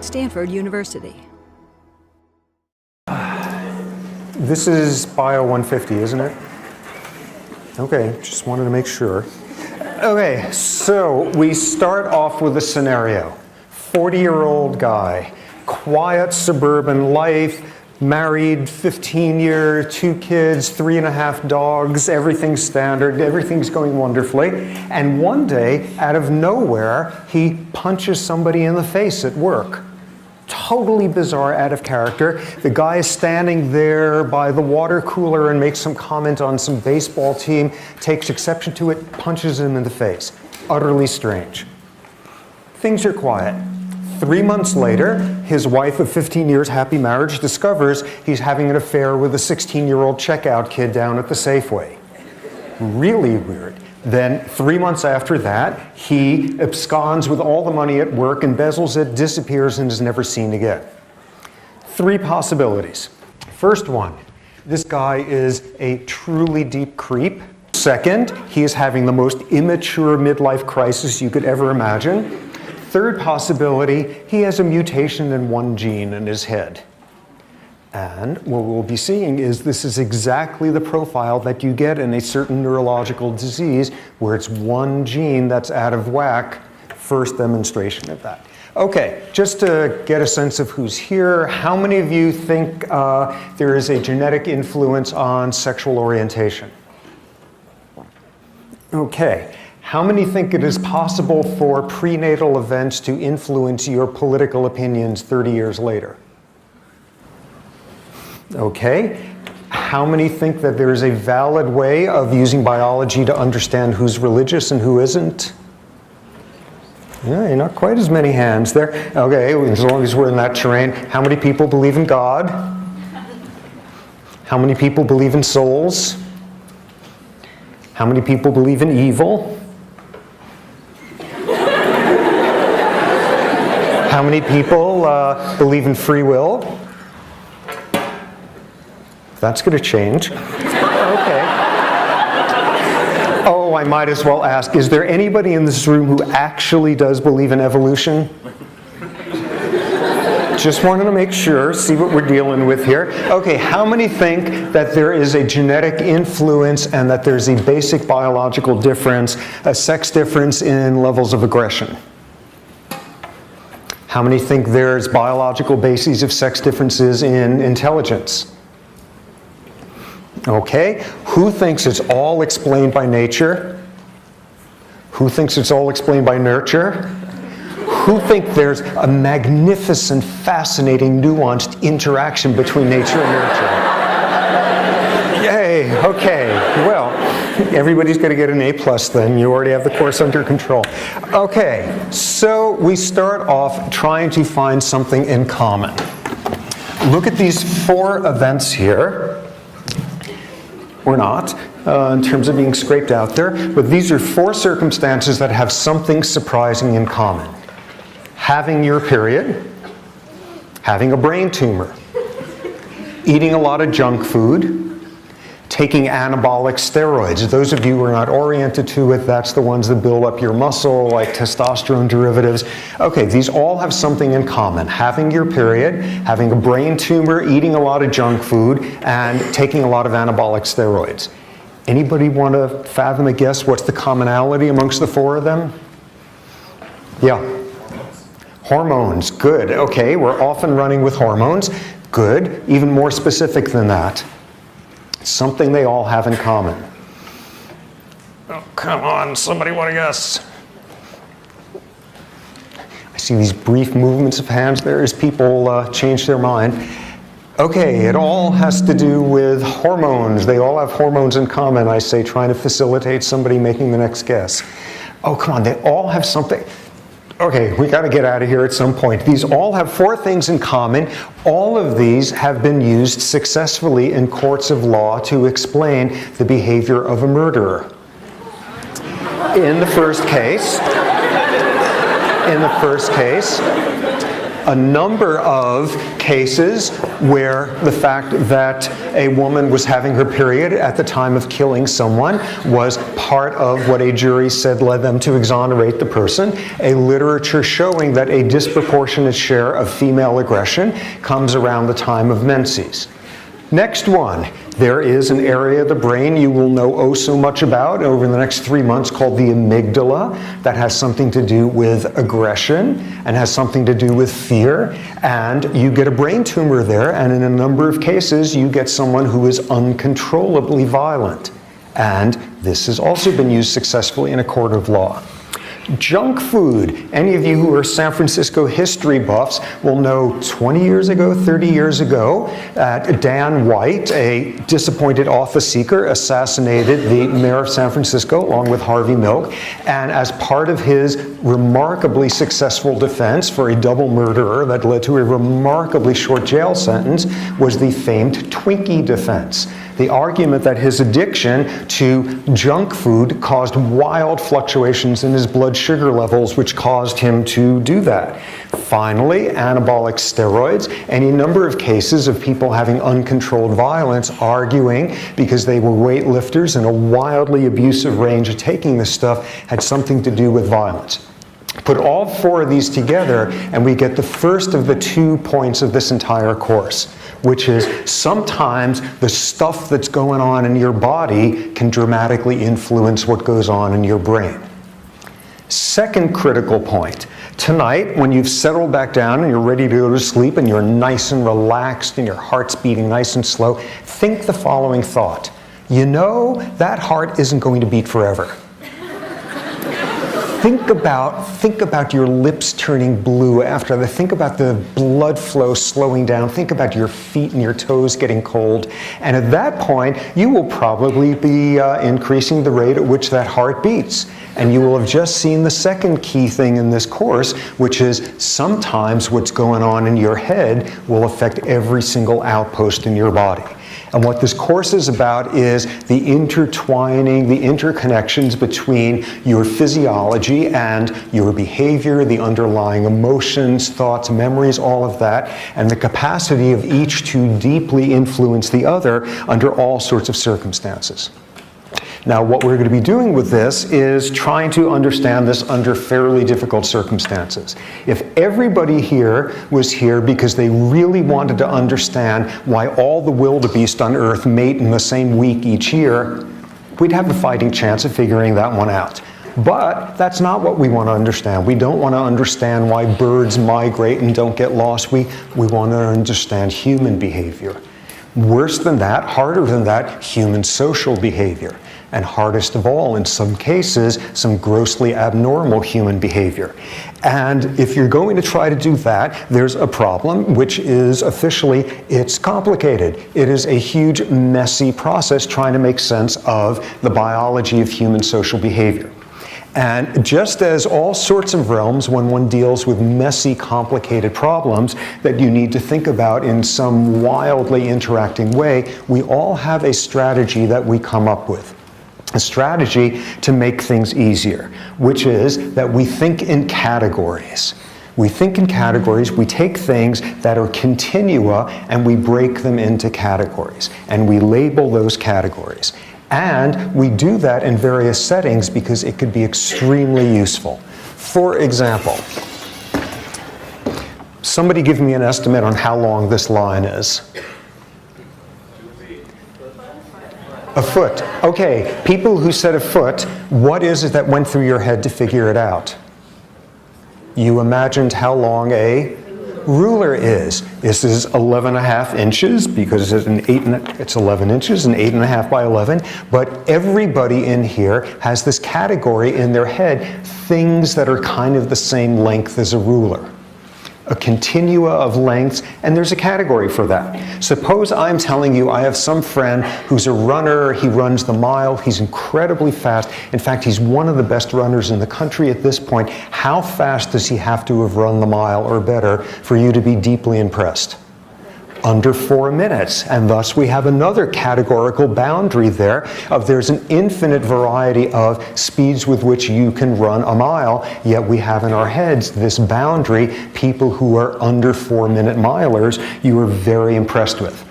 Stanford University. This is Bio 150, isn't it? Okay, just wanted to make sure. Okay, so we start off with a scenario. 40-year-old guy, quiet suburban life, married, 15 years, 2 kids, 3.5 dogs, everything's standard, everything's going wonderfully. And one day, out of nowhere, he punches somebody in the face at work. Totally bizarre, out of character. The guy is standing there by the water cooler and makes some comment on some baseball team, takes exception to it, punches him in the face. Utterly strange. Things are quiet. 3 months later, his wife of 15 years, happy marriage, discovers he's having an affair with a 16-year-old checkout kid down at the Safeway. Really weird. Then 3 months after that, he absconds with all the money at work, embezzles it, disappears, and is never seen again. 3 possibilities. First one, this guy is a truly deep creep. Second, he is having the most immature midlife crisis you could ever imagine. Third possibility, he has a mutation in one gene in his head. And what we'll be seeing is this is exactly the profile that you get in a certain neurological disease where it's one gene that's out of whack. First demonstration of that. Okay, just to get a sense of who's here, how many of you think there is a genetic influence on sexual orientation? Okay, how many think it is possible for prenatal events to influence your political opinions 30 years later? Okay. How many think that there is a valid way of using biology to understand who's religious and who isn't? Yeah, not quite as many hands there. Okay, as long as we're in that terrain. How many people believe in God? How many people believe in souls? How many people believe in evil? How many people believe in free will? That's going to change. Okay. Oh, I might as well ask, is there anybody in this room who actually does believe in evolution? Just wanted to make sure, see what we're dealing with here. Okay, how many think that there is a genetic influence and that there's a basic biological difference, a sex difference in levels of aggression? How many think there's biological bases of sex differences in intelligence? Okay, who thinks it's all explained by nature? Who thinks it's all explained by nurture? Who think there's a magnificent, fascinating, nuanced interaction between nature and nurture? Yay, okay, well, everybody's going to get an A+ then. You already have the course under control. Okay, so we start off trying to find something in common. Look at these 4 events here. Or not, in terms of being scraped out there. But these are 4 circumstances that have something surprising in common. Having your period, having a brain tumor, eating a lot of junk food, taking anabolic steroids. Those of you who are not oriented to it, that's the ones that build up your muscle, like testosterone derivatives. Okay, these all have something in common. Having your period, having a brain tumor, eating a lot of junk food, and taking a lot of anabolic steroids. Anybody want to fathom a guess what's the commonality amongst the 4 of them? Yeah. Hormones, good. Okay, we're often running with hormones. Good. Even more specific than that. Something they all have in common. Oh, come on, somebody want to guess? I see these brief movements of hands there as people change their mind. Okay, it all has to do with hormones. They all have hormones in common, I say, trying to facilitate somebody making the next guess. Oh, come on, they all have something. Okay, we got to get out of here at some point. These all have 4 things in common. All of these have been used successfully in courts of law to explain the behavior of a murderer. In the first case, a number of cases where the fact that a woman was having her period at the time of killing someone was part of what a jury said led them to exonerate the person, a literature showing that a disproportionate share of female aggression comes around the time of menses. Next one, there is an area of the brain you will know oh so much about over the next 3 months called the amygdala that has something to do with aggression and has something to do with fear. And you get a brain tumor there, and in a number of cases, you get someone who is uncontrollably violent. And this has also been used successfully in a court of law. Junk food. Any of you who are San Francisco history buffs will know 20 years ago, 30 years ago, Dan White, a disappointed office seeker, assassinated the mayor of San Francisco along with Harvey Milk. And as part of his remarkably successful defense for a double murderer that led to a remarkably short jail sentence was the famed Twinkie defense. The argument that his addiction to junk food caused wild fluctuations in his blood sugar levels, which caused him to do that. Finally, anabolic steroids, any number of cases of people having uncontrolled violence arguing because they were weightlifters in a wildly abusive range of taking this stuff had something to do with violence. Put all 4 of these together and we get the first of the 2 points of this entire course, which is sometimes the stuff that's going on in your body can dramatically influence what goes on in your brain. Second critical point. Tonight, when you've settled back down and you're ready to go to sleep and you're nice and relaxed and your heart's beating nice and slow, think the following thought. You know, that heart isn't going to beat forever. Think about your lips turning blue after that. Think about the blood flow slowing down. Think about your feet and your toes getting cold. And at that point, you will probably be increasing the rate at which that heart beats. And you will have just seen the second key thing in this course, which is sometimes what's going on in your head will affect every single outpost in your body. And what this course is about is the intertwining, the interconnections between your physiology and your behavior, the underlying emotions, thoughts, memories, all of that, and the capacity of each to deeply influence the other under all sorts of circumstances. Now, what we're going to be doing with this is trying to understand this under fairly difficult circumstances. If everybody here was here because they really wanted to understand why all the wildebeest on Earth mate in the same week each year, we'd have a fighting chance of figuring that one out. But that's not what we want to understand. We don't want to understand why birds migrate and don't get lost. We want to understand human behavior. Worse than that, harder than that, human social behavior. And hardest of all, in some cases, some grossly abnormal human behavior. And if you're going to try to do that, there's a problem, which is officially, it's complicated. It is a huge, messy process trying to make sense of the biology of human social behavior. And just as all sorts of realms, when one deals with messy, complicated problems that you need to think about in some wildly interacting way, we all have a strategy that we come up with. A strategy to make things easier, which is that we think in categories. We think in categories, we take things that are continua and we break them into categories, and we label those categories. And we do that in various settings because it could be extremely useful. For example, somebody give me an estimate on how long this line is. A foot. Okay, people who said a foot, what is it that went through your head to figure it out? You imagined how long a ruler is. This is 11.5 inches because it's 11 inches and 8.5 by 11. But everybody in here has this category in their head, things that are kind of the same length as a ruler. A continua of lengths, and there's a category for that. Suppose I'm telling you I have some friend who's a runner, he runs the mile, he's incredibly fast. In fact, he's one of the best runners in the country at this point. How fast does he have to have run the mile or better for you to be deeply impressed? Under 4 minutes, and thus we have another categorical boundary there of there's an infinite variety of speeds with which you can run a mile, yet we have in our heads this boundary, people who are under 4-minute milers, you are very impressed with.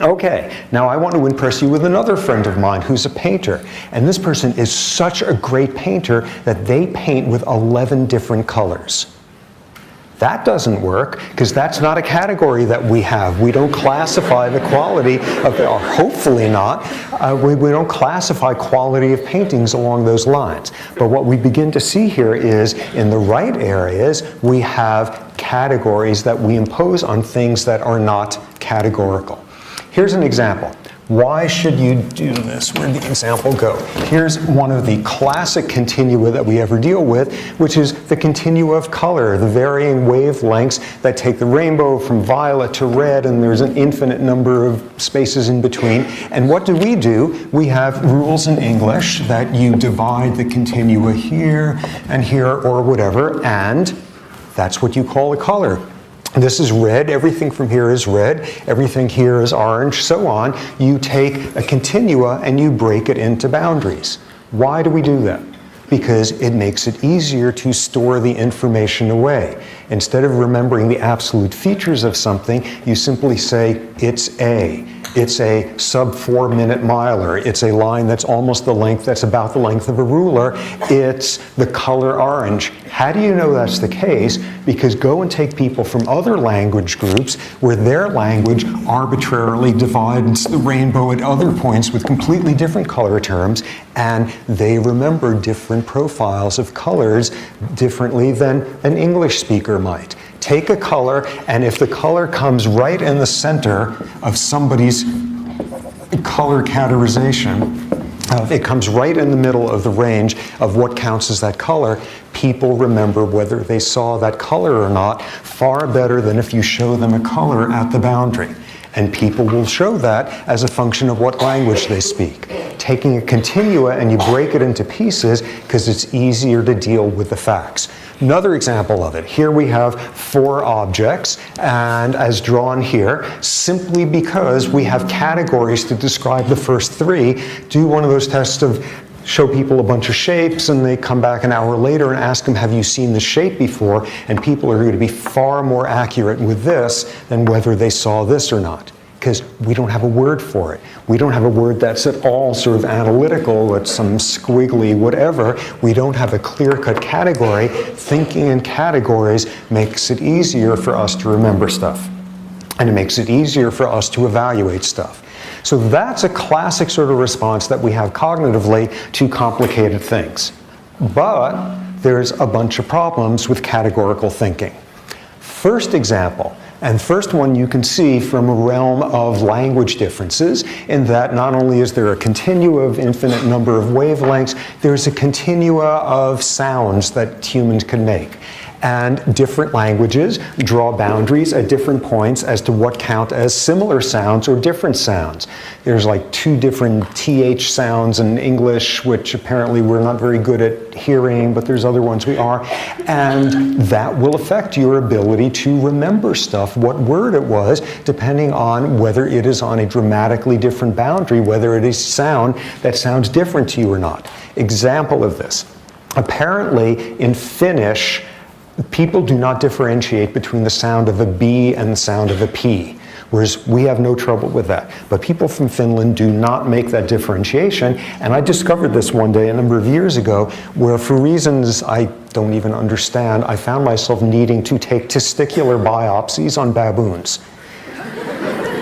Okay, now I want to impress you with another friend of mine who's a painter. And this person is such a great painter that they paint with 11 different colors. That doesn't work, because that's not a category that we have. We don't classify the quality of, or hopefully not, we don't classify quality of paintings along those lines. But what we begin to see here is, in the right areas, we have categories that we impose on things that are not categorical. Here's an example. Why should you do this? Where'd the example go? Here's one of the classic continua that we ever deal with, which is the continua of color, the varying wavelengths that take the rainbow from violet to red, and there's an infinite number of spaces in between. And what do? We have rules in English that you divide the continua here and here or whatever, and that's what you call a color. This is red, everything from here is red, everything here is orange, so on. You take a continua and you break it into boundaries. Why do we do that? Because it makes it easier to store the information away. Instead of remembering the absolute features of something, you simply say, it's a sub 4 minute miler. It's a line that's almost the length, that's about the length of a ruler. It's the color orange. How do you know that's the case? Because go and take people from other language groups where their language arbitrarily divides the rainbow at other points with completely different color terms, and they remember different profiles of colors differently than an English speaker might. Take a color, and if the color comes right in the center of somebody's color categorization, it comes right in the middle of the range of what counts as that color, people remember whether they saw that color or not far better than if you show them a color at the boundary. And people will show that as a function of what language they speak. Taking a continua and you break it into pieces because it's easier to deal with the facts. Another example of it. Here we have 4 objects, and as drawn here, simply because we have categories to describe the first 3, do one of those tests of show people a bunch of shapes, and they come back an hour later and ask them, have you seen the shape before? And people are going to be far more accurate with this than whether they saw this or not, because we don't have a word for it. We don't have a word that's at all sort of analytical, it's some squiggly whatever. We don't have a clear-cut category. Thinking in categories makes it easier for us to remember stuff, and it makes it easier for us to evaluate stuff. So that's a classic sort of response that we have cognitively to complicated things. But there's a bunch of problems with categorical thinking. First example, and first one you can see from a realm of language differences, in that not only is there a continua of infinite number of wavelengths, there's a continua of sounds that humans can make. And different languages draw boundaries at different points as to what count as similar sounds or different sounds. There's like 2 different TH sounds in English, which apparently we're not very good at hearing, but there's other ones we are. And that will affect your ability to remember stuff, what word it was, depending on whether it is on a dramatically different boundary, whether it is sound that sounds different to you or not. Example of this. Apparently in Finnish, people do not differentiate between the sound of a B and the sound of a P, whereas we have no trouble with that. But people from Finland do not make that differentiation, and I discovered this one day a number of years ago, where for reasons I don't even understand, I found myself needing to take testicular biopsies on baboons.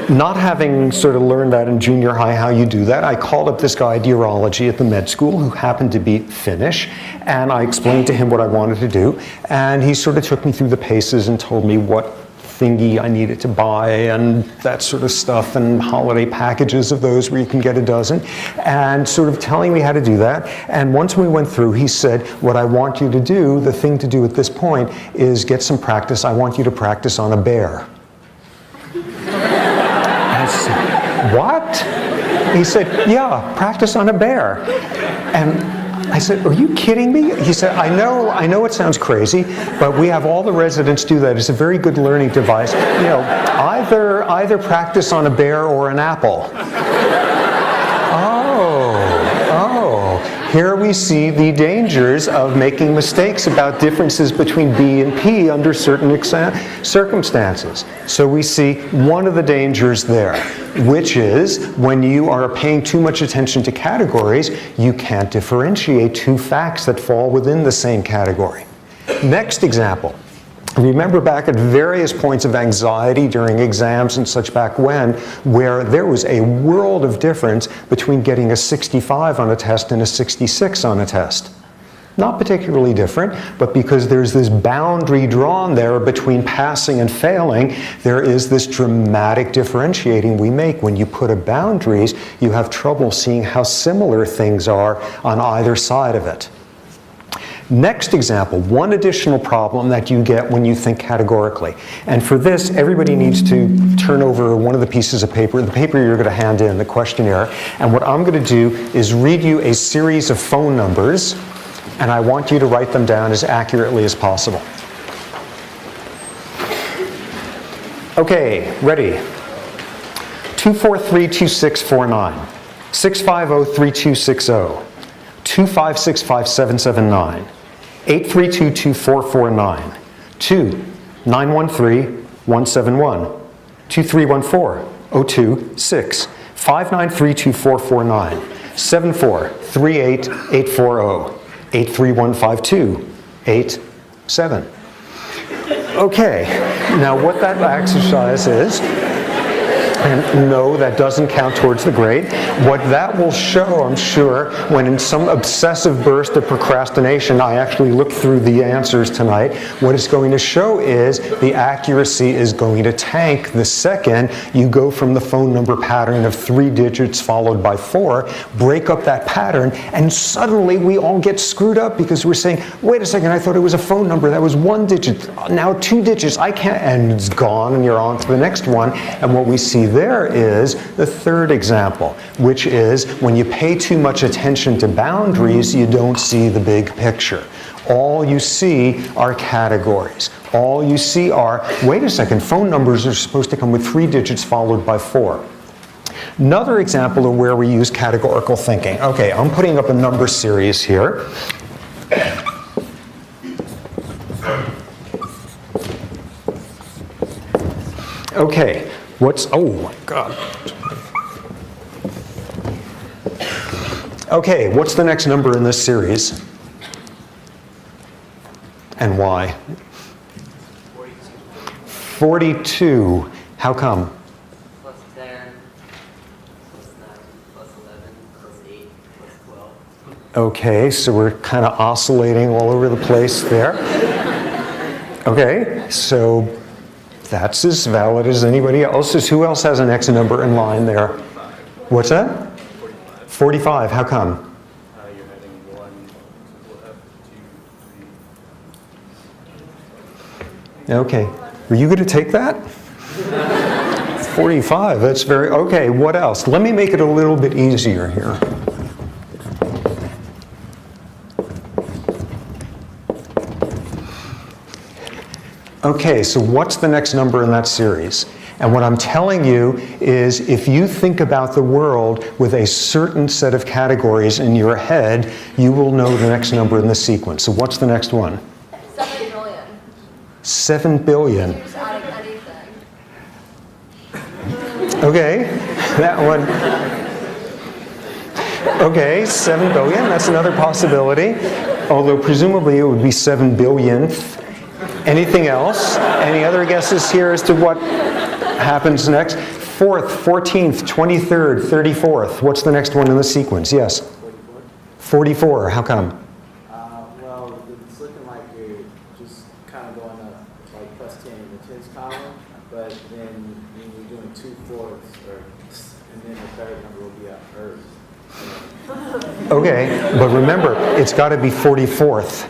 Not having sort of learned that in junior high how you do that, I called up this guy at urology at the med school who happened to be Finnish, and I explained to him what I wanted to do, and he sort of took me through the paces and told me what thingy I needed to buy and that sort of stuff, and holiday packages of those where you can get a dozen, and sort of telling me how to do that. And once we went through, he said, what I want you to do, the thing to do at this point is get some practice. I want you to practice on a bear. What? He said, yeah, practice on a bear. And I said, are you kidding me? He said, I know it sounds crazy, but we have all the residents do that. It's a very good learning device. You know, either practice on a bear or an apple. Oh. here we see the dangers of making mistakes about differences between B and P under certain circumstances. So we see one of the dangers there, which is when you are paying too much attention to categories, you can't differentiate two facts that fall within the same category. Next example. Remember back at various points of anxiety during exams and such back when, where there was a world of difference between getting a 65 on a test and a 66 on a test. Not particularly different, but because there's this boundary drawn there between passing and failing, there is this dramatic differentiating we make. When you put a boundaries, you have trouble seeing how similar things are on either side of it. Next example, one additional problem that you get when you think categorically. And for this, everybody needs to turn over one of the pieces of paper, the paper you're going to hand in, the questionnaire. And what I'm going to do is read you a series of phone numbers, and I want you to write them down as accurately as possible. Okay, ready? 243-2649, 650-3260, 2565779. 832-2449, 2-913-171, 2314-026, 593-2449, 74-38840, 83152-87. Okay, now what that exercise is, and no, that doesn't count towards the grade. What that will show, I'm sure, when in some obsessive burst of procrastination, I actually look through the answers tonight, what it's going to show is the accuracy is going to tank the second you go from the phone number pattern of 3 digits followed by 4, break up that pattern, and suddenly we all get screwed up because we're saying, wait a second, I thought it was a phone number, that was 1 digit, now 2 digits, I can't, and it's gone, and you're on to the next one. And what we see there is the third example, which is when you pay too much attention to boundaries, you don't see the big picture. All you see are categories. All you see are, wait a second, phone numbers are supposed to come with 3 digits followed by 4. Another example of where we use categorical thinking. Okay, I'm putting up a number series here. Okay. Oh my God. Okay, what's the next number in this series? And why? 42. How come? Plus 10, plus 9, plus 11, plus 8, plus 12. Okay, so we're kind of oscillating all over the place there. Okay, so that's as valid as anybody else's. Who else has an X number in line there? What's that? 45. How come? You're adding 1, 2, 3. Okay. Were you going to take that? 45. That's very... Okay, what else? Let me make it a little bit easier here. Okay, so what's the next number in that series? And what I'm telling you is if you think about the world with a certain set of categories in your head, you will know the next number in the sequence. So what's the next one? 7 billion. 7 billion. You're just adding anything. Okay, that one. Okay, 7 billion, that's another possibility. Although presumably it would be 7 billionth. Anything else? Any other guesses here as to what happens next? 4th, 14th, 23rd, 34th. What's the next one in the sequence? Yes? 44. How come? Well, it's looking like you're just kind of going up like plus 10 in the tens column, but then when you're doing 2 fourths, and then the third number will be a third. Okay, but remember, it's got to be 44th.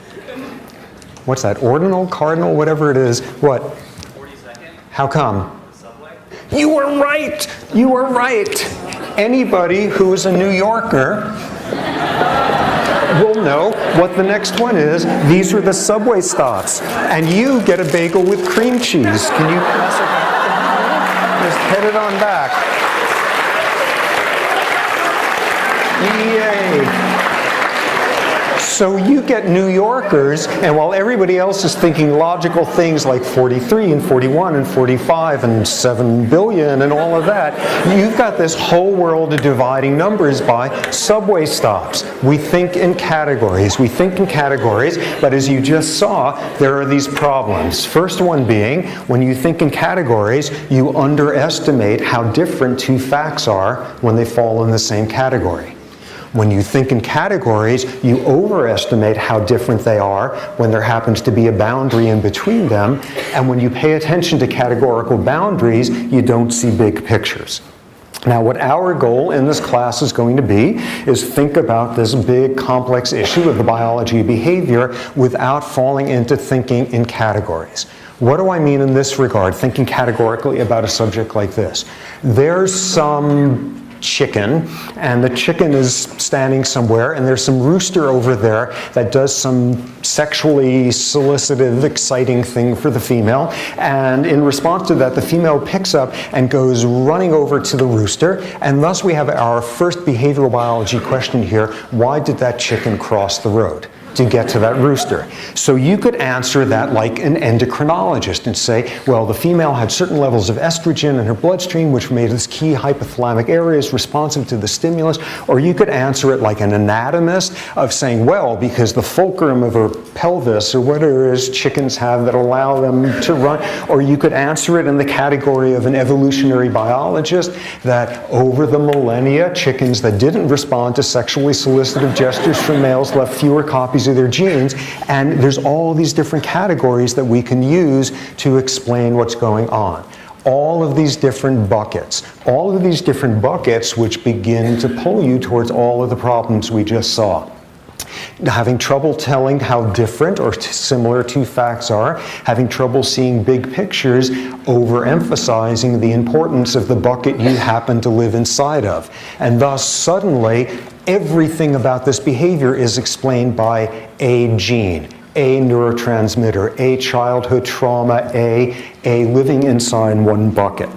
What's that? Ordinal, cardinal, whatever it is. What? 42nd. How come? Subway. You were right. You were right. Anybody who is a New Yorker will know what the next one is. These are the subway stops. And you get a bagel with cream cheese. Can you pass it? Just head it on back. Yay. So you get New Yorkers, and while everybody else is thinking logical things like 43 and 41 and 45 and 7 billion and all of that, you've got this whole world of dividing numbers by subway stops. We think in categories. We think in categories, but as you just saw, there are these problems. First one being, when you think in categories, you underestimate how different two facts are when they fall in the same category. When you think in categories, you overestimate how different they are when there happens to be a boundary in between them. And when you pay attention to categorical boundaries, you don't see big pictures. Now, what our goal in this class is going to be is think about this big, complex issue of the biology of behavior without falling into thinking in categories. What do I mean in this regard, thinking categorically about a subject like this? There's some chicken, and the chicken is standing somewhere, and there's some rooster over there that does some sexually solicitive, exciting thing for the female, and in response to that, the female picks up and goes running over to the rooster, and thus we have our first behavioral biology question here: why did that chicken cross the road to get to that rooster? So you could answer that like an endocrinologist and say, well, the female had certain levels of estrogen in her bloodstream which made this key hypothalamic areas responsive to the stimulus. Or you could answer it like an anatomist of saying, well, because the fulcrum of her pelvis or whatever it is chickens have that allow them to run. Or you could answer it in the category of an evolutionary biologist that over the millennia, chickens that didn't respond to sexually solicitive gestures from males left fewer copies of their genes, and there's all these different categories that we can use to explain what's going on. All of these different buckets which begin to pull you towards all of the problems we just saw. Having trouble telling how different or similar two facts are, having trouble seeing big pictures, overemphasizing the importance of the bucket you happen to live inside of. And thus, suddenly, everything about this behavior is explained by a gene, a neurotransmitter, a childhood trauma, a living inside one bucket.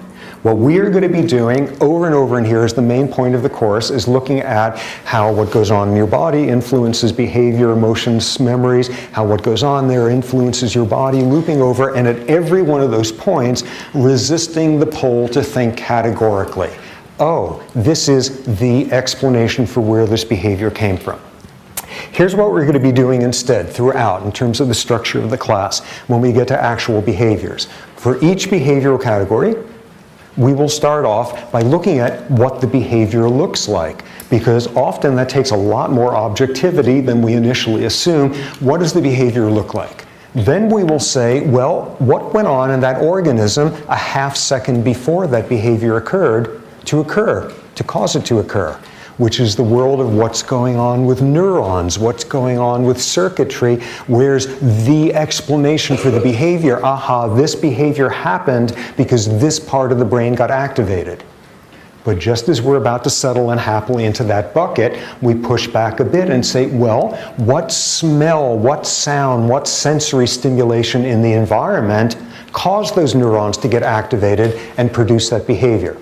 What we are going to be doing over and over, and here is the main point of the course, is looking at how what goes on in your body influences behavior, emotions, memories, how what goes on there influences your body, looping over, and at every one of those points, resisting the pull to think categorically. Oh, this is the explanation for where this behavior came from. Here's what we're going to be doing instead throughout in terms of the structure of the class when we get to actual behaviors. For each behavioral category, we will start off by looking at what the behavior looks like, because often that takes a lot more objectivity than we initially assume. What does the behavior look like? Then we will say, well, what went on in that organism a half second before that behavior occurred to cause it to occur? Which is the world of what's going on with neurons, what's going on with circuitry, where's the explanation for the behavior. Aha, this behavior happened because this part of the brain got activated. But just as we're about to settle in happily into that bucket, we push back a bit and say, well, what smell, what sound, what sensory stimulation in the environment caused those neurons to get activated and produce that behavior?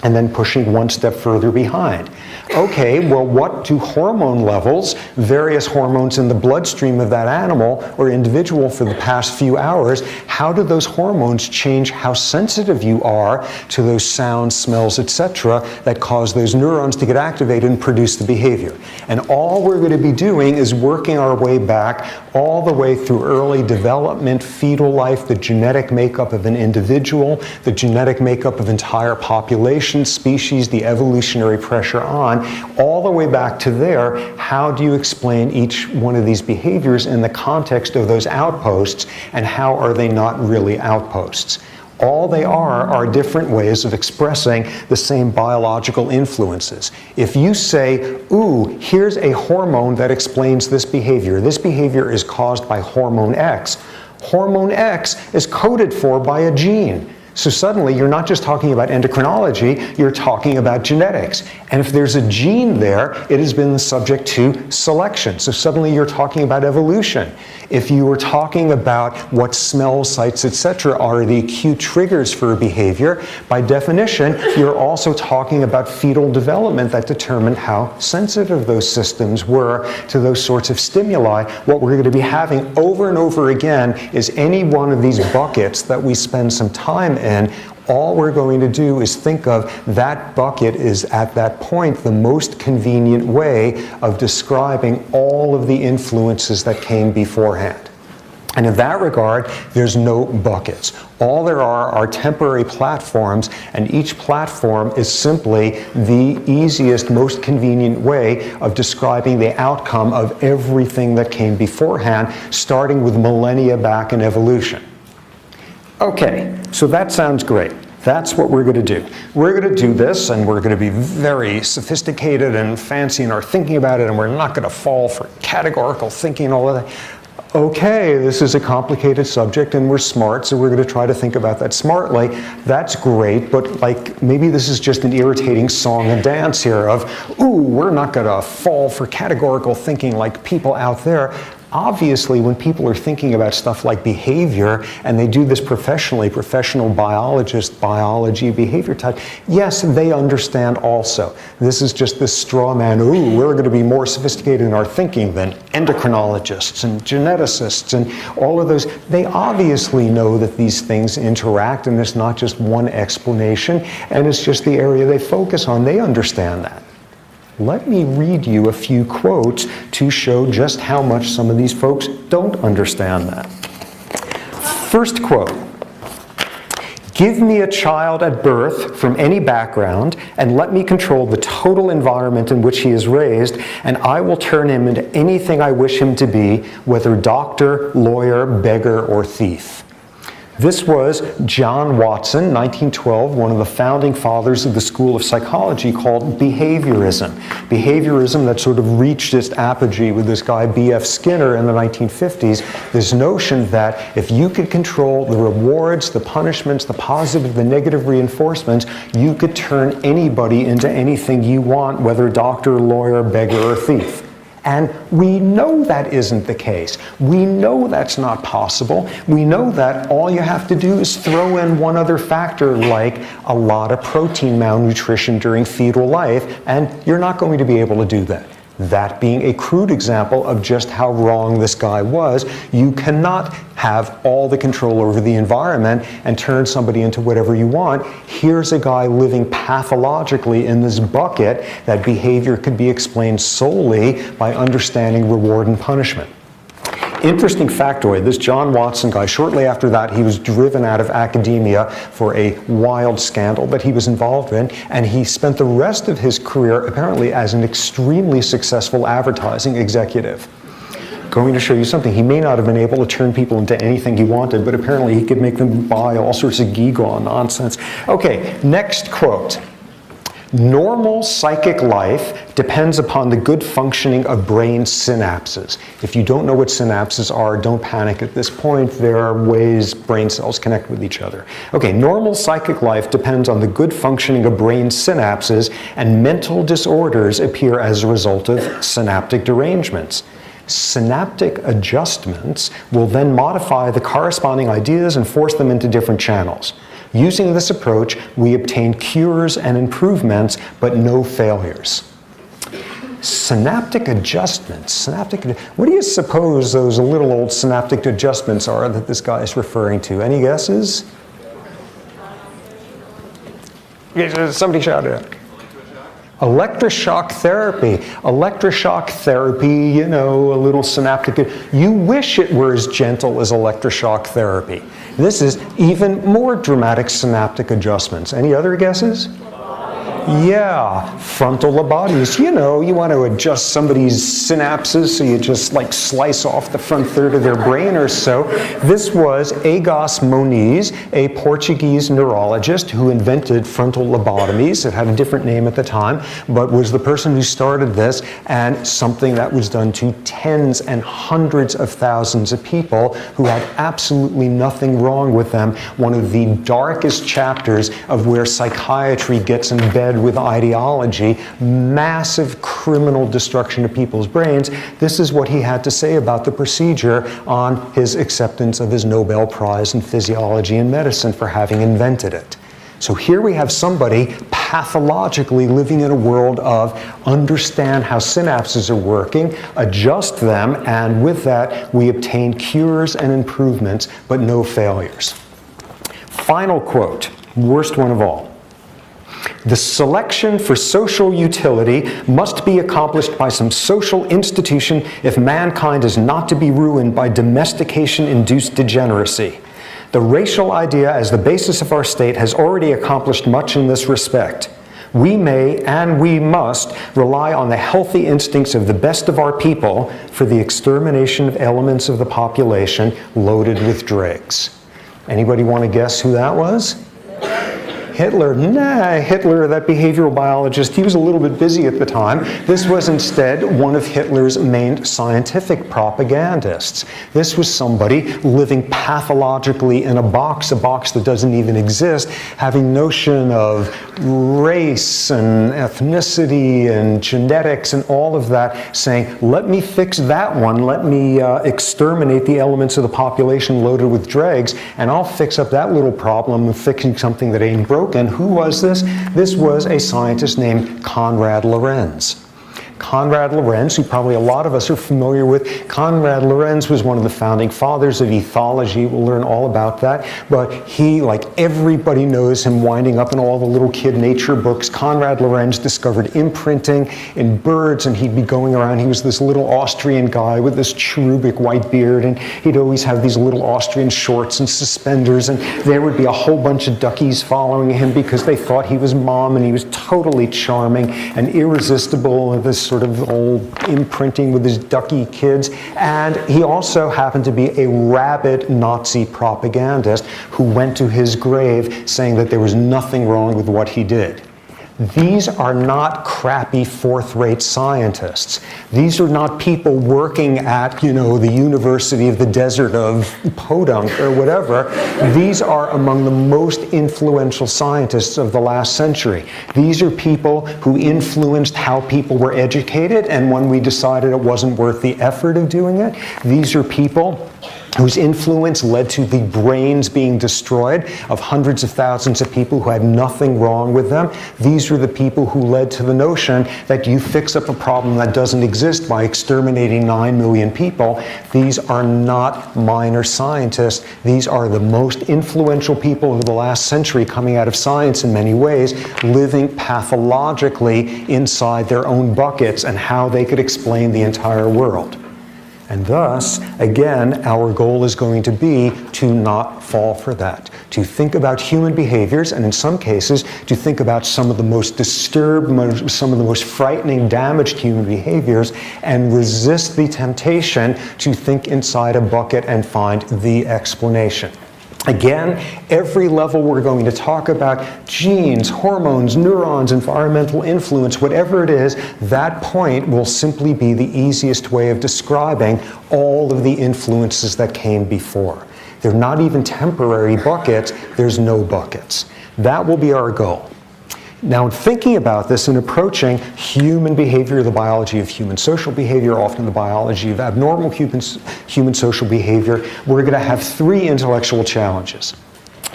And then pushing one step further behind. Okay, well, what do hormone levels, various hormones in the bloodstream of that animal or individual for the past few hours, how do those hormones change how sensitive you are to those sounds, smells, etc., that cause those neurons to get activated and produce the behavior? And all we're going to be doing is working our way back all the way through early development, fetal life, the genetic makeup of an individual, the genetic makeup of entire populations, species, the evolutionary pressure on, all the way back to there. How do you explain each one of these behaviors in the context of those outposts, and how are they not really outposts? All they are different ways of expressing the same biological influences. If you say, ooh, here's a hormone that explains this behavior is caused by hormone X. Hormone X is coded for by a gene. So suddenly you're not just talking about endocrinology, you're talking about genetics. And if there's a gene there, it has been subject to selection. So suddenly you're talking about evolution. If you were talking about what smells, sights, etc. are the acute triggers for a behavior, by definition, you're also talking about fetal development that determined how sensitive those systems were to those sorts of stimuli. What we're going to be having over and over again is any one of these buckets that we spend some time in. All we're going to do is think of that bucket is at that point the most convenient way of describing all of the influences that came beforehand. And in that regard, there's no buckets. All there are temporary platforms, and each platform is simply the easiest, most convenient way of describing the outcome of everything that came beforehand, starting with millennia back in evolution. Okay, so that sounds great. That's what we're going to do. We're going to do this, and we're going to be very sophisticated and fancy in our thinking about it, and we're not going to fall for categorical thinking and all of that. Okay, this is a complicated subject, and we're smart, so we're going to try to think about that smartly. That's great, but like maybe this is just an irritating song and dance here of, ooh, we're not going to fall for categorical thinking like people out there. Obviously, when people are thinking about stuff like behavior, and they do this professionally, professional biologists, biology, behavior type, yes, they understand also. This is just this straw man, ooh, we're going to be more sophisticated in our thinking than endocrinologists and geneticists and all of those. They obviously know that these things interact, and it's not just one explanation, and it's just the area they focus on. They understand that. Let me read you a few quotes to show just how much some of these folks don't understand that. First quote, "Give me a child at birth from any background and let me control the total environment in which he is raised, and I will turn him into anything I wish him to be, whether doctor, lawyer, beggar, or thief." This was John Watson, 1912, one of the founding fathers of the school of psychology called behaviorism. Behaviorism that sort of reached its apogee with this guy B.F. Skinner in the 1950s, this notion that if you could control the rewards, the punishments, the positive, the negative reinforcements, you could turn anybody into anything you want, whether doctor, lawyer, beggar, or thief. And we know that isn't the case. We know that's not possible. We know that all you have to do is throw in one other factor, like a lot of protein malnutrition during fetal life, and you're not going to be able to do that. That being a crude example of just how wrong this guy was. You cannot have all the control over the environment and turn somebody into whatever you want. Here's a guy living pathologically in this bucket that behavior could be explained solely by understanding reward and punishment. Interesting factoid, this John Watson guy, shortly after that, he was driven out of academia for a wild scandal that he was involved in, and he spent the rest of his career apparently as an extremely successful advertising executive. Going to show you something. He may not have been able to turn people into anything he wanted, but apparently he could make them buy all sorts of gewgaw nonsense. Okay, next quote. "Normal psychic life depends upon the good functioning of brain synapses." If you don't know what synapses are, don't panic at this point. There are ways brain cells connect with each other. Okay, normal psychic life depends on the good functioning of brain synapses, and mental disorders appear as a result of synaptic derangements. Synaptic adjustments will then modify the corresponding ideas and force them into different channels. Using this approach, we obtain cures and improvements, but no failures. Synaptic adjustments. What do you suppose those little old synaptic adjustments are that this guy is referring to? Any guesses? Somebody shout it out. Electroshock therapy. Electroshock therapy, you know, a little synaptic. You wish it were as gentle as electroshock therapy. This is even more dramatic synaptic adjustments. Any other guesses? Yeah, frontal lobotomies. You know, you want to adjust somebody's synapses, so you just like slice off the front third of their brain or so. This was Egas Moniz, a Portuguese neurologist who invented frontal lobotomies. It had a different name at the time, but was the person who started this, and something that was done to tens and hundreds of thousands of people who had absolutely nothing wrong with them. One of the darkest chapters of where psychiatry gets in bed with ideology, massive criminal destruction of people's brains. This is what he had to say about the procedure on his acceptance of his Nobel Prize in Physiology and Medicine for having invented it. So here we have somebody pathologically living in a world of understand how synapses are working, adjust them, and with that we obtain cures and improvements, but no failures. Final quote, worst one of all. The selection for social utility must be accomplished by some social institution if mankind is not to be ruined by domestication-induced degeneracy. The racial idea as the basis of our state has already accomplished much in this respect. We may and we must rely on the healthy instincts of the best of our people for the extermination of elements of the population loaded with dregs. Anybody want to guess who that was? Hitler. Nah, Hitler, that behavioral biologist, he was a little bit busy at the time. This was instead one of Hitler's main scientific propagandists. This was somebody living pathologically in a box that doesn't even exist, having notion of race and ethnicity and genetics and all of that, saying, let me fix that one, let me exterminate the elements of the population loaded with dregs, and I'll fix up that little problem of fixing something that ain't broken. And who was this? This was a scientist named Konrad Lorenz. Konrad Lorenz, who probably a lot of us are familiar with. Konrad Lorenz was one of the founding fathers of ethology. We'll learn all about that. But he, like everybody knows him, winding up in all the little kid nature books. Konrad Lorenz discovered imprinting in birds, and he'd be going around. He was this little Austrian guy with this cherubic white beard, and he'd always have these little Austrian shorts and suspenders, and there would be a whole bunch of duckies following him because they thought he was mom, and he was totally charming and irresistible, and this sort of old imprinting with his ducky kids. And he also happened to be a rabid Nazi propagandist who went to his grave saying that there was nothing wrong with what he did. These are not crappy fourth-rate scientists. These are not people working at, you know, the University of the Desert of Podunk or whatever. These are among the most influential scientists of the last century. These are people who influenced how people were educated, and when we decided it wasn't worth the effort of doing it, these are people whose influence led to the brains being destroyed of hundreds of thousands of people who had nothing wrong with them. These are the people who led to the notion that you fix up a problem that doesn't exist by exterminating 9 million people. These are not minor scientists. These are the most influential people of the last century coming out of science in many ways, living pathologically inside their own buckets and how they could explain the entire world. And thus, again, our goal is going to be to not fall for that, to think about human behaviors, and in some cases, to think about some of the most disturbed, some of the most frightening, damaged human behaviors, and resist the temptation to think inside a bucket and find the explanation. Again, every level we're going to talk about, genes, hormones, neurons, environmental influence, whatever it is, that point will simply be the easiest way of describing all of the influences that came before. They're not even temporary buckets, there's no buckets. That will be our goal. Now, in thinking about this and approaching human behavior, the biology of human social behavior, often the biology of abnormal human social behavior, we're going to have 3 intellectual challenges.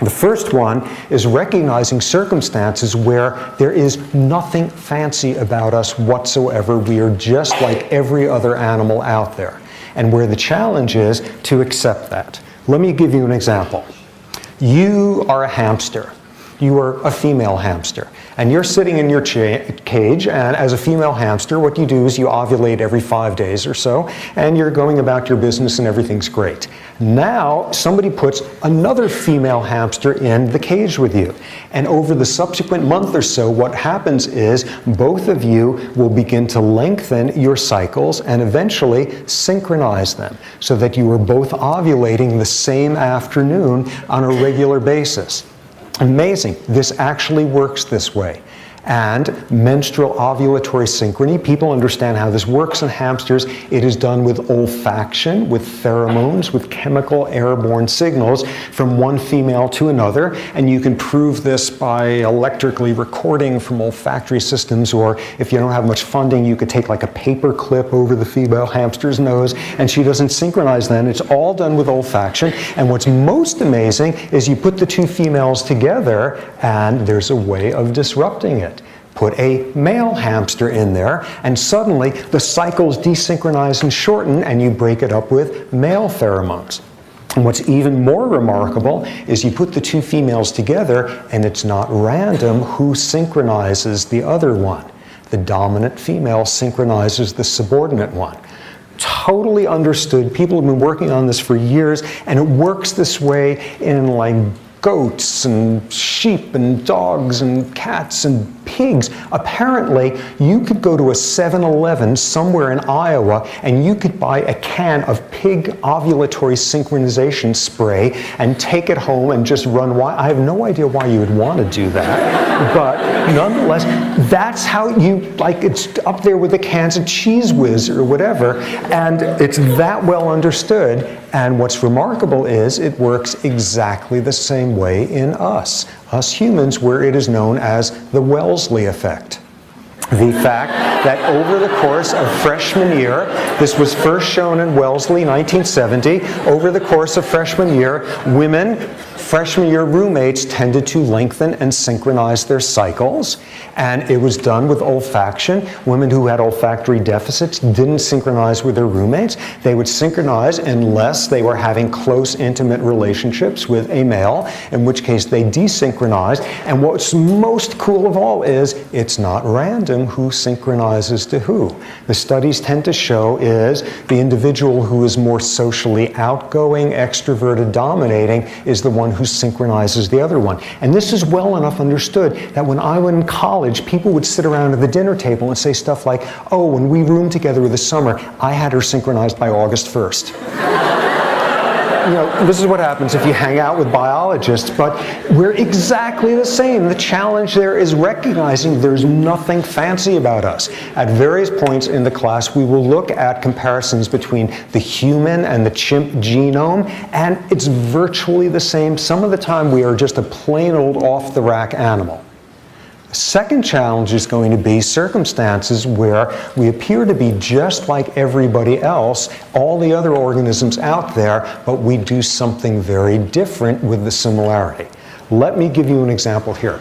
The first one is recognizing circumstances where there is nothing fancy about us whatsoever. We are just like every other animal out there. And where the challenge is to accept that. Let me give you an example. You are a hamster. you are a female hamster. And you're sitting in your cage, and as a female hamster, what you do is you ovulate every 5 days or so, and you're going about your business and everything's great. Now, somebody puts another female hamster in the cage with you. And over the subsequent month or so, what happens is both of you will begin to lengthen your cycles and eventually synchronize them so that you are both ovulating the same afternoon on a regular basis. Amazing. This actually works this way. And menstrual ovulatory synchrony, people understand how this works in hamsters. It is done with olfaction, with pheromones, with chemical airborne signals from one female to another. And you can prove this by electrically recording from olfactory systems, or if you don't have much funding, you could take like a paper clip over the female hamster's nose, and she doesn't synchronize then. It's all done with olfaction. And what's most amazing is you put the two females together, and there's a way of disrupting it. Put a male hamster in there, and suddenly the cycles desynchronize and shorten, and you break it up with male pheromones. And what's even more remarkable is you put the two females together, and it's not random who synchronizes the other one. The dominant female synchronizes the subordinate one. Totally understood. People have been working on this for years, and it works this way in like goats and sheep and dogs and cats and pigs. Apparently, you could go to a 7-Eleven somewhere in Iowa and you could buy a can of pig ovulatory synchronization spray and take it home and just run wild. I have no idea why you would want to do that, but nonetheless, that's how you, like, it's up there with the cans of Cheese Whiz or whatever, and it's that well understood. And what's remarkable is it works exactly the same way in us humans, where it is known as the Wellesley effect. The fact that over the course of freshman year, this was first shown in Wellesley, 1970, over the course of freshman year, women, freshman year roommates tended to lengthen and synchronize their cycles, and it was done with olfaction. Women who had olfactory deficits didn't synchronize with their roommates. They would synchronize unless they were having close, intimate relationships with a male, in which case they desynchronized. And what's most cool of all is it's not random who synchronizes to who. The studies tend to show is the individual who is more socially outgoing, extroverted, dominating is the one who synchronizes the other one. And this is well enough understood that when I was in college, people would sit around at the dinner table and say stuff like, oh, when we roomed together this summer, I had her synchronized by August 1st. You know, this is what happens if you hang out with biologists, but we're exactly the same. The challenge there is recognizing there's nothing fancy about us. At various points in the class, we will look at comparisons between the human and the chimp genome, and it's virtually the same. Some of the time, we are just a plain old off-the-rack animal. The second challenge is going to be circumstances where we appear to be just like everybody else, all the other organisms out there, but we do something very different with the similarity. Let me give you an example here.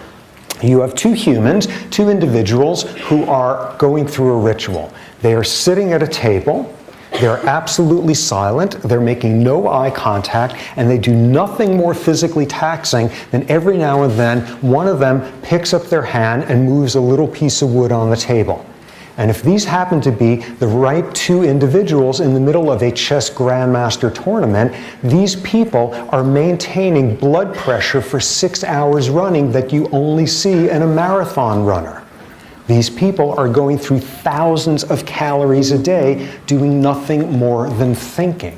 You have two humans, two individuals who are going through a ritual. They are sitting at a table. They're absolutely silent, they're making no eye contact, and they do nothing more physically taxing than every now and then one of them picks up their hand and moves a little piece of wood on the table. And if these happen to be the right two individuals in the middle of a chess grandmaster tournament, these people are maintaining blood pressure for 6 hours running that you only see in a marathon runner. These people are going through thousands of calories a day doing nothing more than thinking.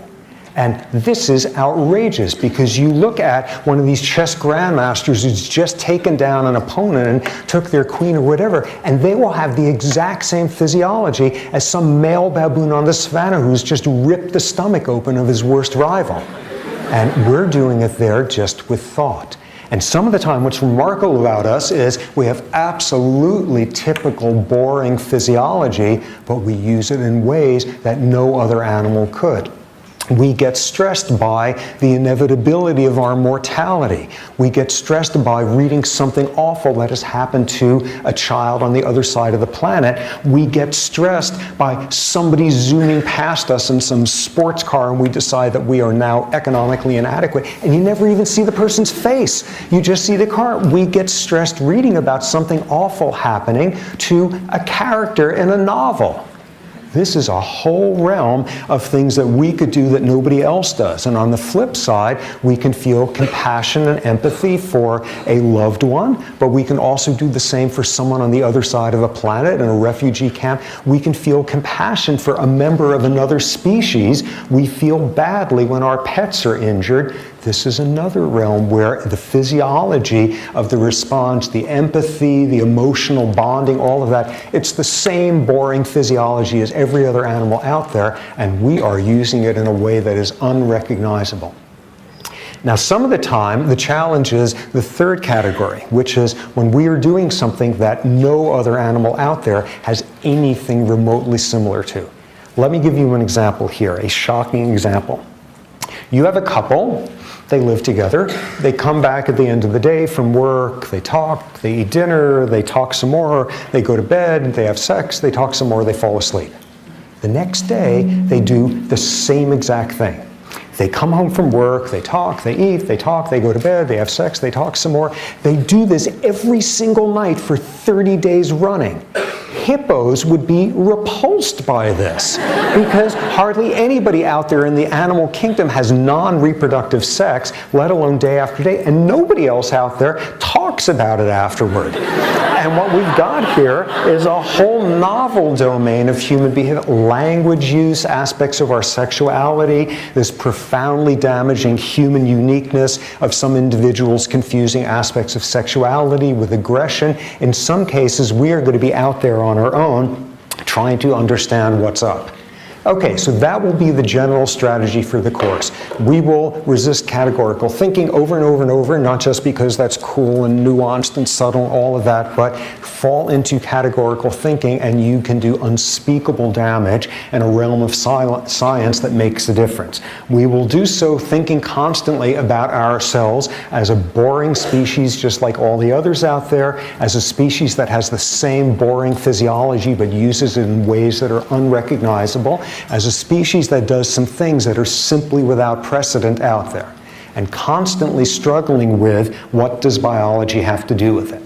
And this is outrageous because you look at one of these chess grandmasters who's just taken down an opponent and took their queen or whatever, and they will have the exact same physiology as some male baboon on the savannah who's just ripped the stomach open of his worst rival. And we're doing it there just with thought. And some of the time, what's remarkable about us is we have absolutely typical, boring physiology, but we use it in ways that no other animal could. We get stressed by the inevitability of our mortality. We get stressed by reading something awful that has happened to a child on the other side of the planet. We get stressed by somebody zooming past us in some sports car and we decide that we are now economically inadequate. And you never even see the person's face. You just see the car. We get stressed reading about something awful happening to a character in a novel. This is a whole realm of things that we could do that nobody else does. And on the flip side, we can feel compassion and empathy for a loved one, but we can also do the same for someone on the other side of a planet in a refugee camp. We can feel compassion for a member of another species. We feel badly when our pets are injured. This is another realm where the physiology of the response, the empathy, the emotional bonding, all of that, it's the same boring physiology as every other animal out there, and we are using it in a way that is unrecognizable. Now, some of the time, the challenge is the third category, which is when we are doing something that no other animal out there has anything remotely similar to. Let me give you an example here, a shocking example. You have a couple. They live together. They come back at the end of the day from work. They talk. They eat dinner. They talk some more. They go to bed. They have sex. They talk some more. They fall asleep. The next day, they do the same exact thing. They come home from work. They talk. They eat. They talk. They go to bed. They have sex. They talk some more. They do this every single night for 30 days running. Hippos would be repulsed by this because hardly anybody out there in the animal kingdom has non-reproductive sex, let alone day after day, and nobody else out there talks about it afterward. And what we've got here is a whole novel domain of human behavior, language use, aspects of our sexuality, this profoundly damaging human uniqueness of some individuals confusing aspects of sexuality with aggression. In some cases, we are going to be out there on our own trying to understand what's up. Okay, so that will be the general strategy for the course. We will resist categorical thinking over and over and over, not just because that's cool and nuanced and subtle and all of that, but fall into categorical thinking and you can do unspeakable damage in a realm of science that makes a difference. We will do so thinking constantly about ourselves as a boring species just like all the others out there, as a species that has the same boring physiology but uses it in ways that are unrecognizable, as a species that does some things that are simply without precedent out there, and constantly struggling with what does biology have to do with it.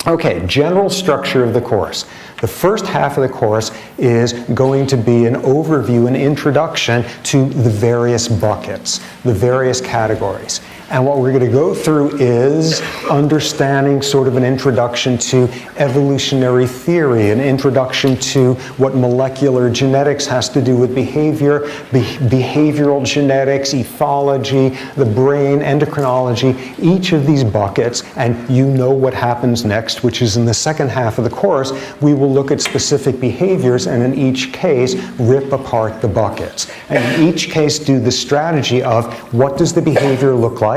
Okay, general structure of the course. The first half of the course is going to be an overview, an introduction to the various buckets, the various categories. And what we're going to go through is understanding sort of an introduction to evolutionary theory, an introduction to what molecular genetics has to do with behavior, behavioral genetics, ethology, the brain, endocrinology, each of these buckets, and you know what happens next, which is in the second half of the course, we will look at specific behaviors and in each case rip apart the buckets. And in each case do the strategy of what does the behavior look like?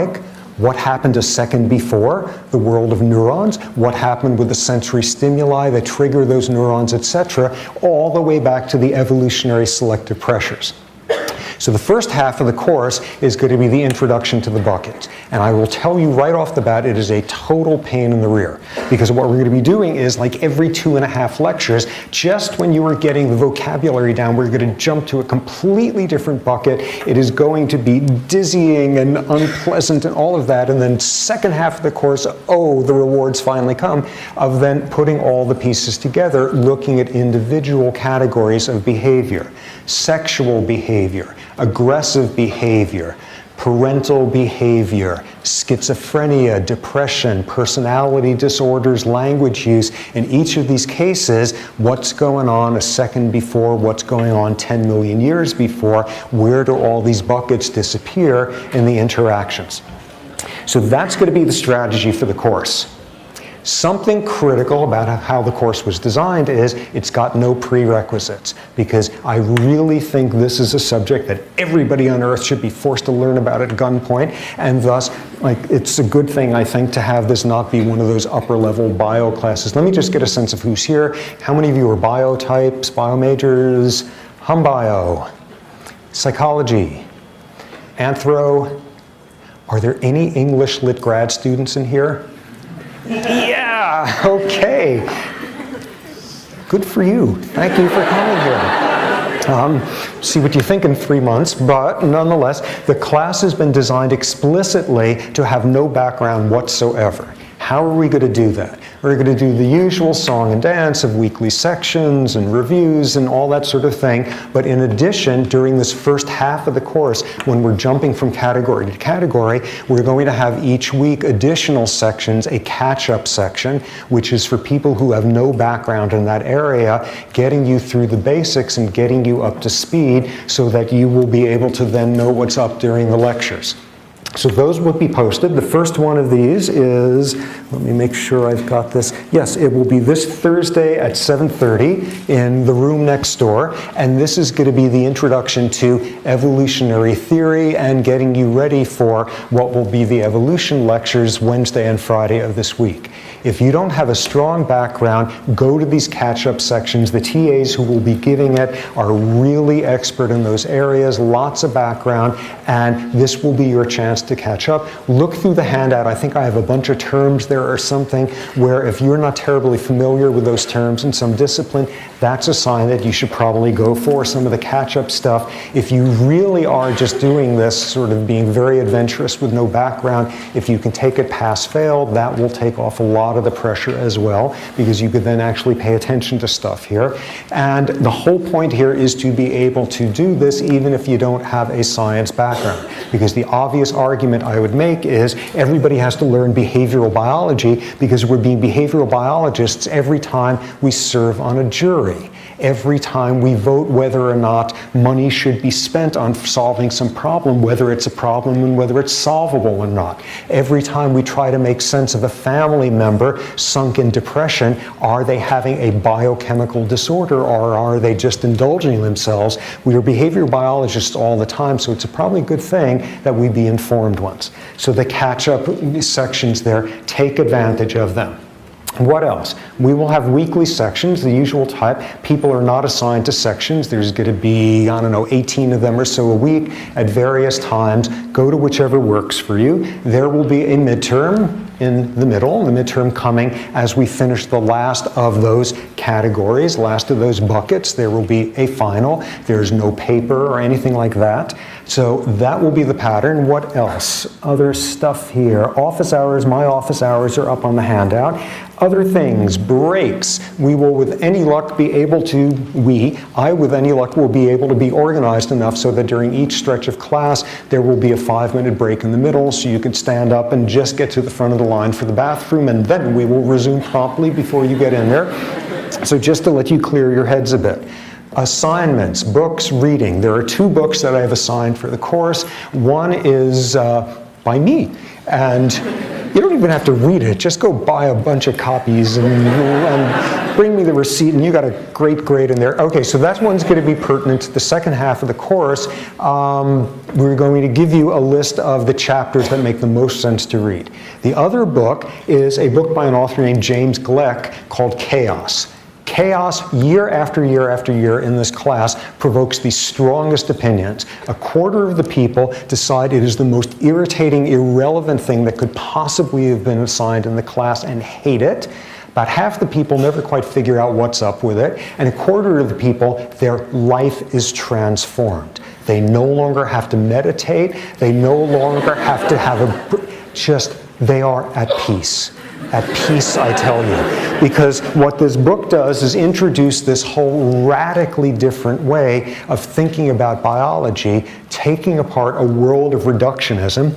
What happened a second before? The world of neurons. What happened with the sensory stimuli that trigger those neurons, etc., all the way back to the evolutionary selective pressures. So the first half of the course is going to be the introduction to the buckets. And I will tell you right off the bat, it is a total pain in the rear. Because what we're going to be doing is, like every 2.5 lectures, just when you are getting the vocabulary down, we're going to jump to a completely different bucket. It is going to be dizzying and unpleasant and all of that. And then second half of the course, oh, the rewards finally come, of then putting all the pieces together, looking at individual categories of behavior. Sexual behavior, aggressive behavior, parental behavior, schizophrenia, depression, personality disorders, language use. In each of these cases, what's going on a second before, what's going on 10 million years before, where do all these buckets disappear in the interactions? So that's going to be the strategy for the course. Something critical about how the course was designed is it's got no prerequisites, because I really think this is a subject that everybody on earth should be forced to learn about at gunpoint, and thus, it's a good thing, I think, to have this not be one of those upper-level bio classes. Let me just get a sense of who's here. How many of you are bio types, bio majors? Hum bio, psychology, Anthro. Are there any English Lit grad students in here? Yeah, okay. Good for you. Thank you for coming here. See what you think in 3 months, but nonetheless, the class has been designed explicitly to have no background whatsoever. How are we going to do that? We're going to do the usual song and dance of weekly sections and reviews and all that sort of thing. But in addition, during this first half of the course, when we're jumping from category to category, we're going to have each week additional sections, a catch-up section, which is for people who have no background in that area, getting you through the basics and getting you up to speed so that you will be able to then know what's up during the lectures. So those will be posted. The first one of these is, let me make sure I've got this. Yes, it will be this Thursday at 7:30 in the room next door. And this is going to be the introduction to evolutionary theory and getting you ready for what will be the evolution lectures Wednesday and Friday of this week. If you don't have a strong background, go to these catch-up sections. The TAs who will be giving it are really expert in those areas, lots of background, and this will be your chance to catch up. Look through the handout. I think I have a bunch of terms there or something where if you're not terribly familiar with those terms in some discipline, that's a sign that you should probably go for some of the catch-up stuff. If you really are just doing this, sort of being very adventurous with no background, if you can take it pass-fail, that will take off a lot of the pressure as well, because you could then actually pay attention to stuff here. And the whole point here is to be able to do this even if you don't have a science background, because the obvious argument I would make is everybody has to learn behavioral biology because we're being behavioral biologists every time we serve on a jury. Every time we vote whether or not money should be spent on solving some problem, whether it's a problem and whether it's solvable or not. Every time we try to make sense of a family member sunk in depression, are they having a biochemical disorder or are they just indulging themselves? We are behavioral biologists all the time, so it's probably a good thing that we be informed ones. So the catch-up sections there, take advantage of them. What else? We will have weekly sections, the usual type. People are not assigned to sections. There's going to be, 18 of them or so a week at various times. Go to whichever works for you. There will be a midterm in the middle, the midterm coming as we finish the last of those categories, last of those buckets. There will be a final. There's no paper or anything like that. So that will be the pattern. What else? Other stuff here. Office hours, my office hours are up on the handout. Other things, breaks. We will, with any luck, be able to, I with any luck will be able to be organized enough so that during each stretch of class, there will be a 5-minute break in the middle so you can stand up and just get to the front of the line for the bathroom, and then we will resume promptly before you get in there. So just to let you clear your heads a bit. Assignments, books, reading. There are 2 books that I have assigned for the course. One is by me, and you don't even have to read it. Just go buy a bunch of copies and bring me the receipt, and you got a great grade in there. Okay, so that one's going to be pertinent to the second half of the course. We're going to give you a list of the chapters that make the most sense to read. The other book is a book by an author named James Gleick called Chaos. Chaos, year after year after year in this class, provokes the strongest opinions. A quarter of the people decide it is the most irritating, irrelevant thing that could possibly have been assigned in the class and hate it. About half the people never quite figure out what's up with it. And a quarter of the people, their life is transformed. They no longer have to meditate. They no longer have to have they are at peace. At peace, I tell you. Because what this book does is introduce this whole radically different way of thinking about biology, taking apart a world of reductionism.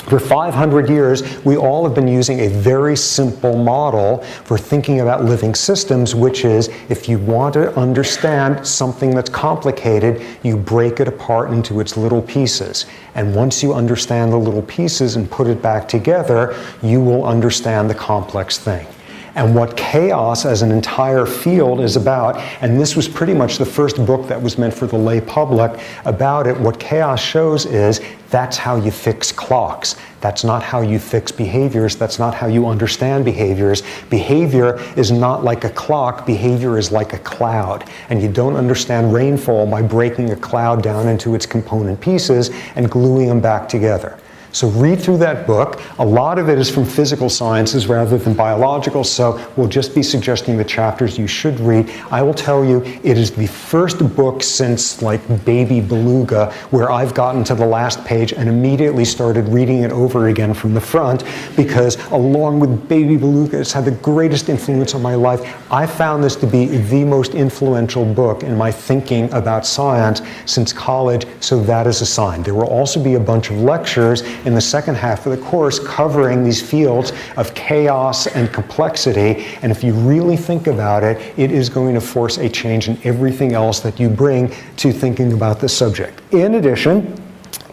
For 500 years, we all have been using a very simple model for thinking about living systems, which is if you want to understand something that's complicated, you break it apart into its little pieces. And once you understand the little pieces and put it back together, you will understand the complex thing. and what chaos as an entire field is about. And this was pretty much the first book that was meant for the lay public about it. What chaos shows is that's how you fix clocks. That's not how you fix behaviors. That's not how you understand behaviors. Behavior is not like a clock. Behavior is like a cloud. And you don't understand rainfall by breaking a cloud down into its component pieces and gluing them back together. So read through that book. A lot of it is from physical sciences rather than biological, so we'll just be suggesting the chapters you should read. I will tell you, it is the first book since like Baby Beluga where I've gotten to the last page and immediately started reading it over again from the front, because along with Baby Beluga, it's had the greatest influence on my life. I found this to be the most influential book in my thinking about science since college, so that is a sign. There will also be a bunch of lectures in the second half of the course covering these fields of chaos and complexity, and if you really think about it, it is going to force a change in everything else that you bring to thinking about the subject. In addition,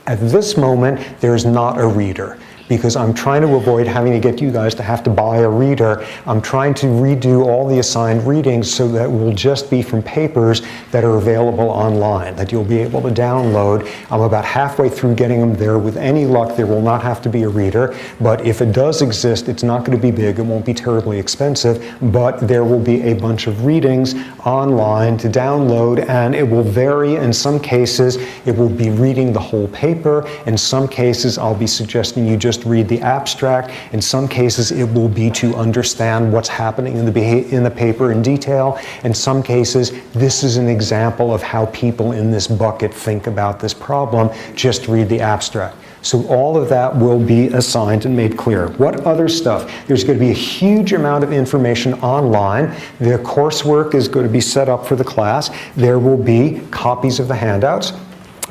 at this moment, there's not a reader, because I'm trying to avoid having to get you guys to have to buy a reader. I'm trying to redo all the assigned readings so that it will just be from papers that are available online, that you'll be able to download. I'm about halfway through getting them there. With any luck, there will not have to be a reader, but if it does exist, it's not going to be big. It won't be terribly expensive, but there will be a bunch of readings online to download, and it will vary. In some cases, it will be reading the whole paper. In some cases, I'll be suggesting you just read the abstract. In some cases, it will be to understand what's happening in the paper in detail. In some cases, this is an example of how people in this bucket think about this problem. Just read the abstract. So all of that will be assigned and made clear. What other stuff? There's going to be a huge amount of information online. The coursework is going to be set up for the class. There will be copies of the handouts.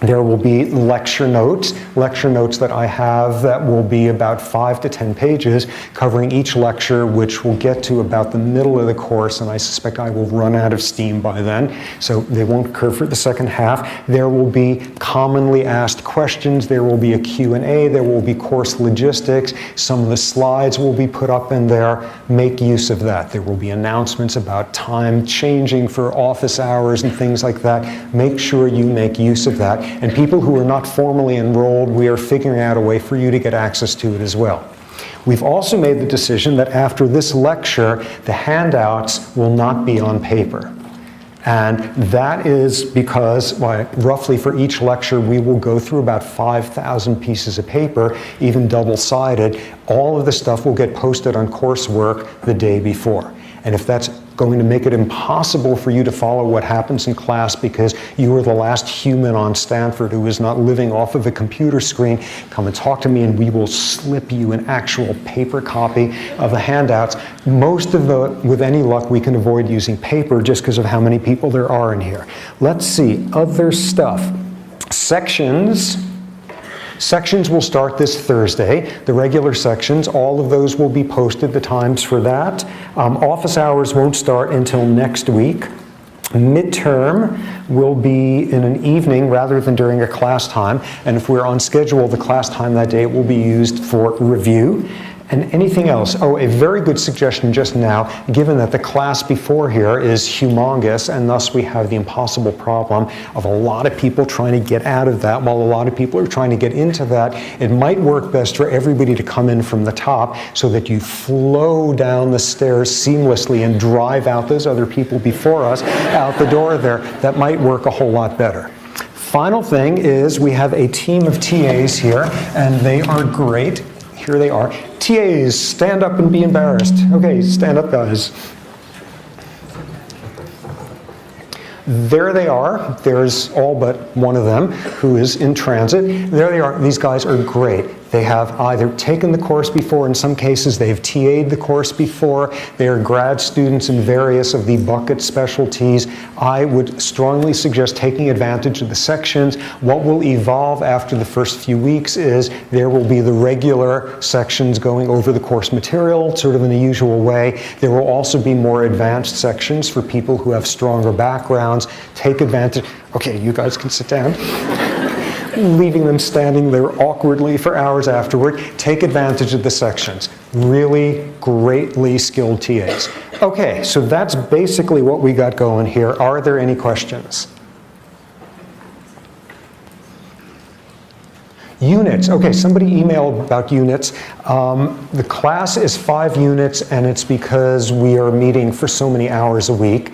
There will be lecture notes that I have that will be about 5 to 10 pages covering each lecture, which will get to about the middle of the course, and I suspect I will run out of steam by then, so they won't occur for the second half. There will be commonly asked questions. There will be a Q&A. There will be course logistics. Some of the slides will be put up in there. Make use of that. There will be announcements about time changing for office hours and things like that. Make sure you make use of that. And people who are not formally enrolled, we are figuring out a way for you to get access to it as well. We've also made the decision that after this lecture, the handouts will not be on paper. And that is because, well, roughly for each lecture, we will go through about 5,000 pieces of paper, even double-sided. All of the stuff will get posted on coursework the day before. And if that's going to make it impossible for you to follow what happens in class because you are the last human on Stanford who is not living off of a computer screen, come and talk to me and we will slip you an actual paper copy of the handouts. Most of the, with any luck, we can avoid using paper just because of how many people there are in here. Let's see, other stuff. Sections will start this Thursday, the regular sections. All of those will be posted, the times for that. Office hours won't start until next week. Midterm will be in an evening rather than during a class time. And if we're on schedule, the class time that day will be used for review. And anything else? Oh, a very good suggestion just now, given that the class before here is humongous, and thus we have the impossible problem of a lot of people trying to get out of that while a lot of people are trying to get into that. It might work best for everybody to come in from the top so that you flow down the stairs seamlessly and drive out those other people before us out the door there. That might work a whole lot better. Final thing is we have a team of TAs here, and they are great. Here they are. TAs, stand up and be embarrassed. Okay, stand up, guys. There they are. There's all but one of them who is in transit. There they are. These guys are great. They have either taken the course before, in some cases they've TA'd the course before, they are grad students in various of the bucket specialties. I would strongly suggest taking advantage of the sections. What will evolve after the first few weeks is there will be the regular sections going over the course material, sort of in the usual way. There will also be more advanced sections for people who have stronger backgrounds. Take advantage. Okay, you guys can sit down. Leaving them standing there awkwardly for hours afterward. Take advantage of the sections. Really greatly skilled TAs. Okay, so that's basically what we got going here. Are there any questions? Units. Okay, somebody emailed about units. The class is 5 units, and it's because we are meeting for so many hours a week.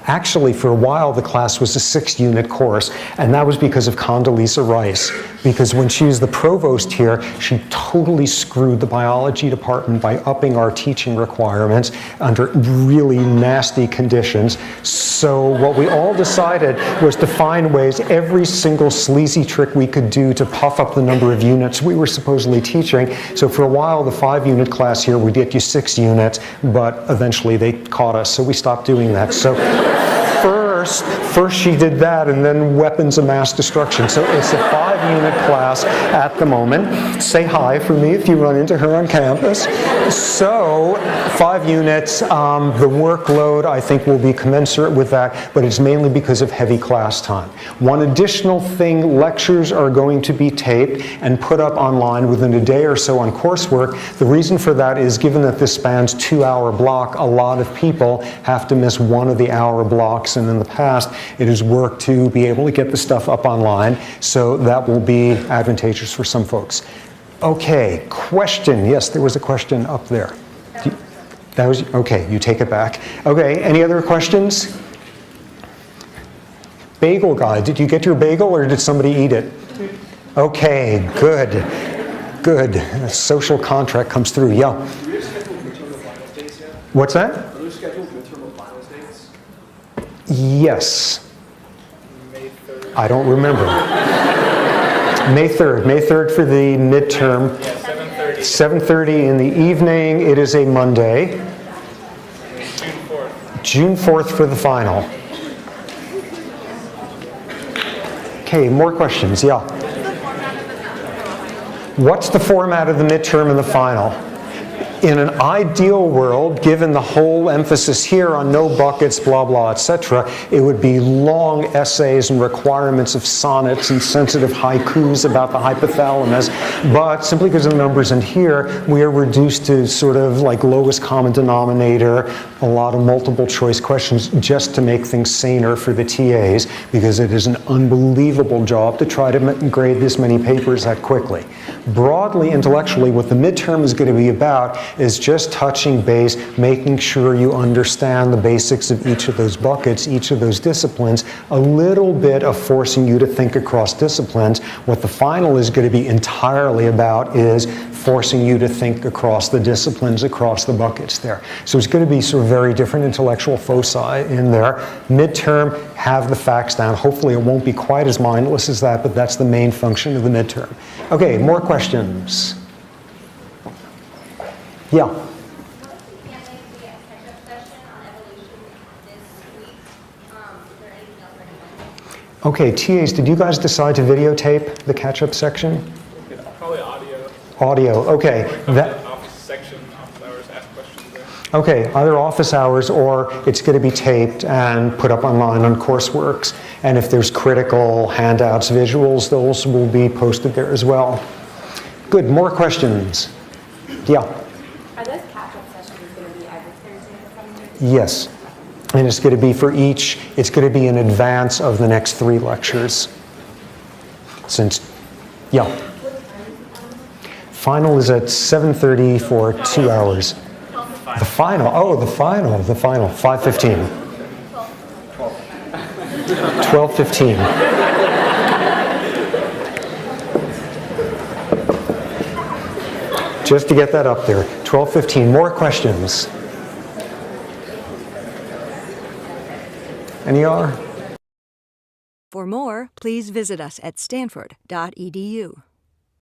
Actually, for a while, the class was a 6-unit course, and that was because of Condoleezza Rice. Because when she was the provost here, she totally screwed the biology department by upping our teaching requirements under really nasty conditions. So what we all decided was to find ways, every single sleazy trick we could do to puff up the number of units we were supposedly teaching. So for a while, the 5-unit class here would get you 6 units, but eventually they caught us, so we stopped doing that. So first she did that, and then weapons of mass destruction. So it's a 5-unit class at the moment. Say hi for me if you run into her on campus. So 5 units, the workload I think will be commensurate with that, but it's mainly because of heavy class time. One additional thing, lectures are going to be taped and put up online within a day or so on coursework. The reason for that is, given that this spans 2-hour block, a lot of people have to miss one of the hour blocks, and in the past it has worked to be able to get the stuff up online, so that will be advantageous for some folks. Okay, question. Yes, there was a question up there. That was, okay, you take it back. Okay, any other questions? Bagel guy, did you get your bagel or did somebody eat it? Okay, good, good. A social contract comes through, yeah. Do we have scheduled midterm and finals dates yet? What's that? Are there scheduled midterm and finals dates? Yes. May 3rd. I don't remember. May 3rd for the midterm. Yeah, 7:30. 7:30 in the evening. It is a Monday. June 4th. June 4th for the final. Okay, more questions? Yeah. What's the format of the midterm and the final? In an ideal world, given the whole emphasis here on no buckets, blah, blah, etc., it would be long essays and requirements of sonnets and sensitive haikus about the hypothalamus. But simply because of the numbers in here, we are reduced to sort of like lowest common denominator, a lot of multiple choice questions, just to make things saner for the TAs, because it is an unbelievable job to try to grade this many papers that quickly. Broadly, intellectually, what the midterm is going to be about is just touching base, making sure you understand the basics of each of those buckets, each of those disciplines, a little bit of forcing you to think across disciplines. What the final is going to be entirely about is forcing you to think across the disciplines, across the buckets there. So it's going to be sort of very different intellectual foci in there. Midterm, have the facts down. Hopefully it won't be quite as mindless as that, but that's the main function of the midterm. Okay, more questions? Yeah. Okay, TAs, did you guys decide to videotape the catch-up section? Probably audio. Audio, okay. That, Office section, office hours, ask questions there. okay, either office hours or it's going to be taped and put up online on CourseWorks. And if there's critical handouts, visuals, those will be posted there as well. Good, more questions? Yeah. Are those catch-up sessions going to be every Thursday or something? Yes. And it's going to be for each, it's going to be in advance of the next 3 lectures. Since, yeah. Final is at 7:30 for 2 hours. The final, oh, the final, 5:15. 12:15. Just to get that up there, 12:15. More questions? Any are? For more, please visit us at stanford.edu.